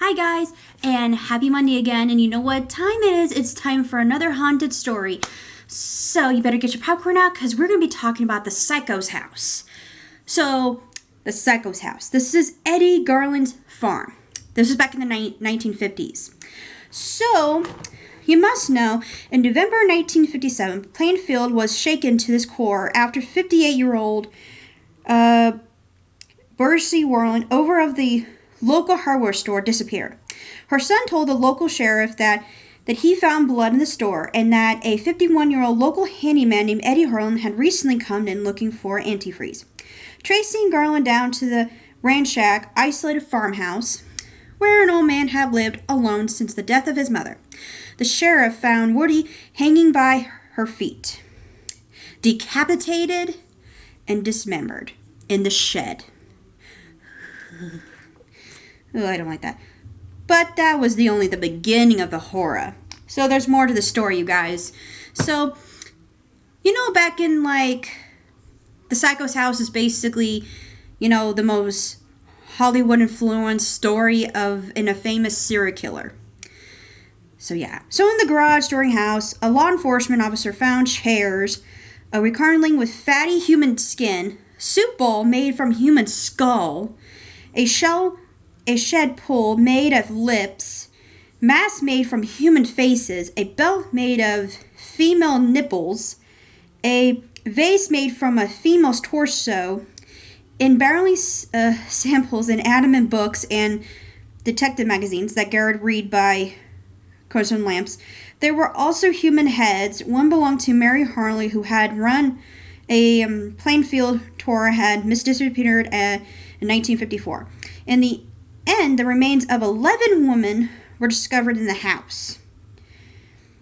Hi guys, and happy Monday again. And you know what time it is? It's time for another haunted story. So you better get your popcorn out because we're going to be talking about the Psycho's house. So, the Psycho's house. This is Eddie Garland's farm. This was back in the 1950s. So, you must know, in November 1957, Plainfield was shaken to its core after 58-year-old Bercy Warland, owner of the local hardware store, disappeared. Her son told the local sheriff that he found blood in the store and that a 51-year-old local handyman named Eddie Garland had recently come in looking for antifreeze. Tracing Garland down to the ransacked, isolated farmhouse where an old man had lived alone since the death of his mother, the sheriff found Woody hanging by her feet, decapitated and dismembered in the shed. Oh, I don't like that. But that was only the beginning of the horror. So there's more to the story, you guys. So, back in, the Psycho's house is basically, the most Hollywood-influenced story in a famous serial killer. So, yeah. So in the garage during house, a law enforcement officer found chairs, a reclining with fatty human skin, soup bowl made from human skull, a shed pole made of lips, masks made from human faces, a belt made of female nipples, a vase made from a female's torso, barely samples in adamant books and detective magazines that Garrett read by Croson Lamps. There were also human heads. One belonged to Mary Harley, who had run a Plainfield tour, had disappeared in 1954. In the end, the remains of 11 women were discovered in the house.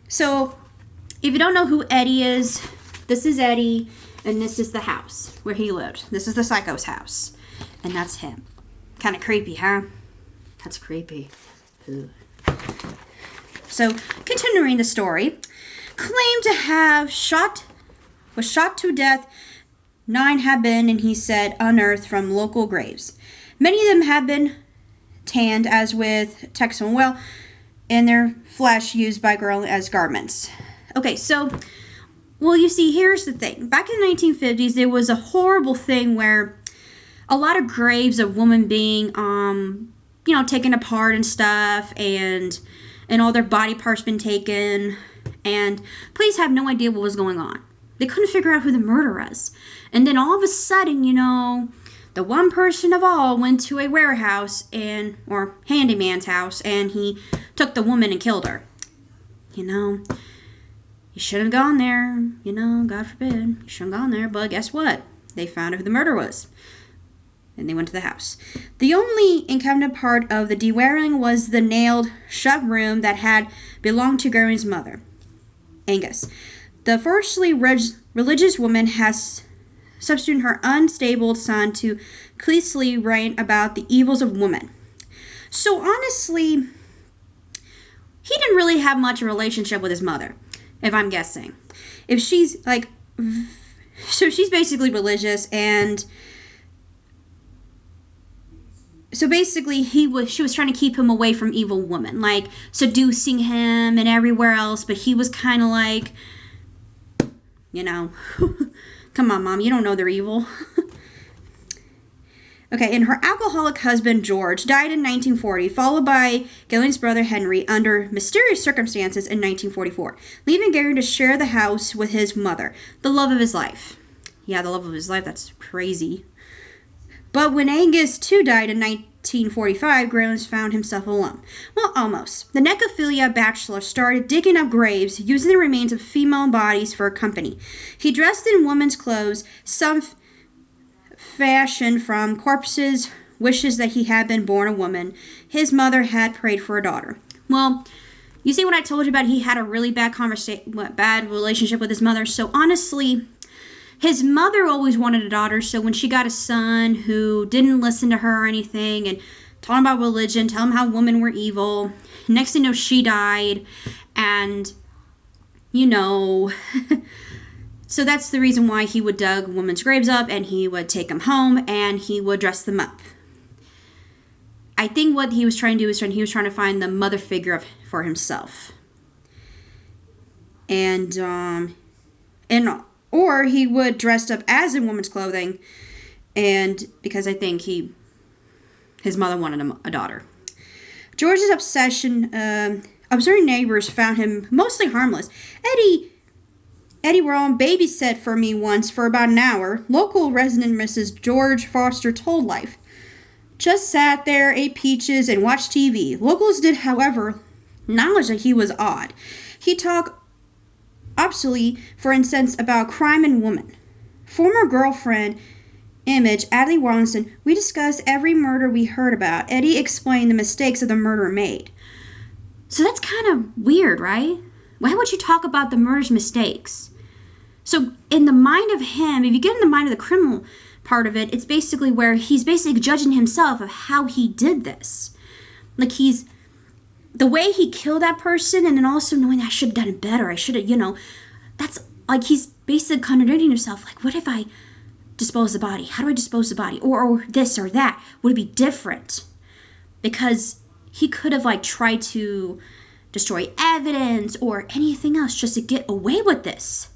So, if you don't know who Eddie is, this is Eddie, and this is the house where he lived. This is the Psycho's house, and that's him. Kind of creepy, huh? That's creepy. Ooh. So, continuing the story, claimed to have was shot to death. 9 have been, and he said, unearthed from local graves. Many of them have been tanned, as with Texan oil, and their flesh used by girls as garments. Okay, so, you see, here's the thing. Back in the 1950s, there was a horrible thing where a lot of graves of women being, taken apart and stuff, and all their body parts been taken, and police have no idea what was going on. They couldn't figure out who the murderer was. And then all of a sudden, the one person of all went to a warehouse or handyman's house, and he took the woman and killed her. You shouldn't have gone there. God forbid. You shouldn't have gone there. But guess what? They found out who the murderer was. And they went to the house. The only inhabited part of the dwelling was the nailed shut room that had belonged to Gary's mother, Angus. The firstly religious woman has substituted her unstable son to clearly write about the evils of woman. So honestly, he didn't really have much of a relationship with his mother, if I'm guessing. If she's so she's basically religious, and so basically she was trying to keep him away from evil women, seducing him and everywhere else, but he was kind of come on, Mom, you don't know they're evil. Okay, and her alcoholic husband, George, died in 1940, followed by Galen's brother, Henry, under mysterious circumstances in 1944, leaving Gary to share the house with his mother, the love of his life. Yeah, the love of his life, that's crazy. But when Angus, too, died in 1945, Galen's found himself alone. Well, almost. The necrophilia bachelor started digging up graves, using the remains of female bodies for company. He dressed in women's clothes, some fashioned from corpses, wishes that he had been born a woman. His mother had prayed for a daughter. Well, you see what I told you about? He had a really bad relationship with his mother. So honestly, his mother always wanted a daughter, so when she got a son who didn't listen to her or anything and taught him about religion, tell him how women were evil, next thing you know, she died, and, so that's the reason why he would dug women's graves up, and he would take them home, and he would dress them up. I think what he was trying to do is he was trying to find the mother figure for himself. And or he would dress up as in woman's clothing, and because I think his mother wanted a daughter. George's obsession, observing neighbors found him mostly harmless. Eddie Ron babysat for me once for about an hour. Local resident Mrs. George Foster told Life. Just sat there, ate peaches, and watched TV. Locals did, however, acknowledge that he was odd. He talked obscenely, for instance, about crime and women. Former girlfriend, Image, Adley Ronson, we discussed every murder we heard about. Eddie explained the mistakes of the murder made. So that's kind of weird, right? Why would you talk about the murder's mistakes? So in the mind of him, if you get in the mind of the criminal part of it, it's basically where he's basically judging himself of how he did this. Like the way he killed that person, and then also knowing I should have done it better. I should have, that's like he's basically contradicting himself. Like, what if I dispose the body? How do I dispose the body? Or this or that? Would it be different? Because he could have tried to destroy evidence or anything else just to get away with this.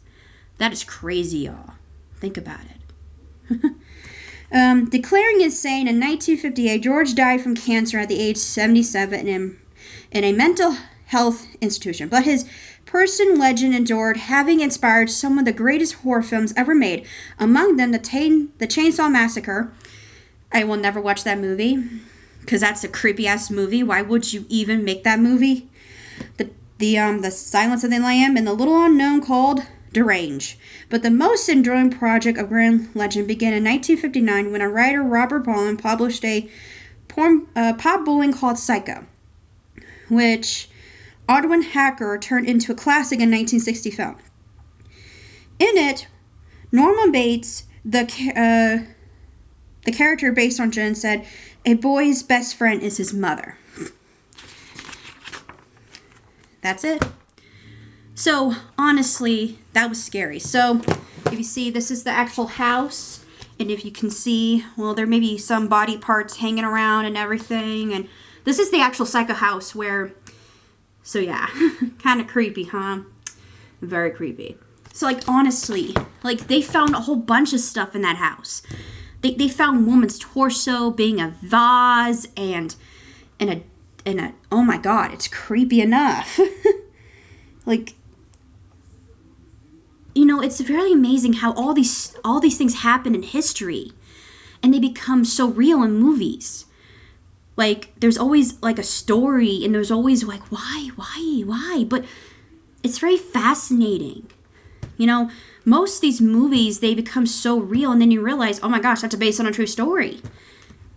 That is crazy, y'all. Think about it. Declaring insane in 1958, George died from cancer at the age 77 in a mental health institution. But his person legend endured, having inspired some of the greatest horror films ever made. Among them, the Chainsaw Massacre. I will never watch that movie because that's a creepy ass movie. Why would you even make that movie? The Silence of the Lamb, and the little unknown called Derange. But the most enduring project of grand legend began in 1959 when a writer, Robert Bolin, published a pop bulletin called Psycho, which Aldwin Hacker turned into a classic in 1960 film. In it, Norman Bates, the character based on Gien, said, "A boy's best friend is his mother." That's it. So, honestly, that was scary. So, if you see, this is the actual house. And if you can see, well, there may be some body parts hanging around and everything. And this is the actual Psycho house where... So, yeah. Kind of creepy, huh? Very creepy. So, honestly, they found a whole bunch of stuff in that house. They found woman's torso being a vase and a oh my god, it's creepy enough. It's very amazing how all these things happen in history and they become so real in movies. There's always a story, and there's always why? But it's very fascinating. Most of these movies, they become so real, and then you realize, oh my gosh, that's based on a true story.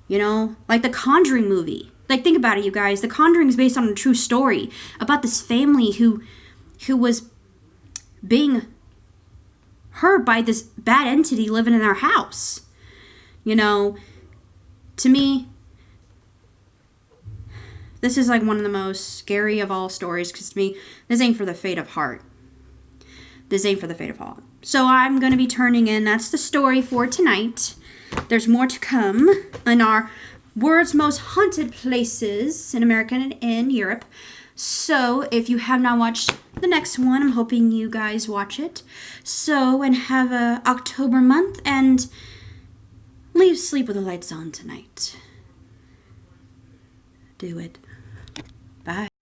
Like the Conjuring movie. Think about it, you guys. The Conjuring is based on a true story about this family who was being hurt by this bad entity living in their house. To me, this is one of the most scary of all stories, because to me, this ain't for the faint of heart. This ain't for the faint of heart. So I'm going to be turning in. That's the story for tonight. There's more to come in our world's most haunted places in America and in Europe. So if you have not watched the next one, I'm hoping you guys watch it. And have a October month, and sleep with the lights on tonight. Do it.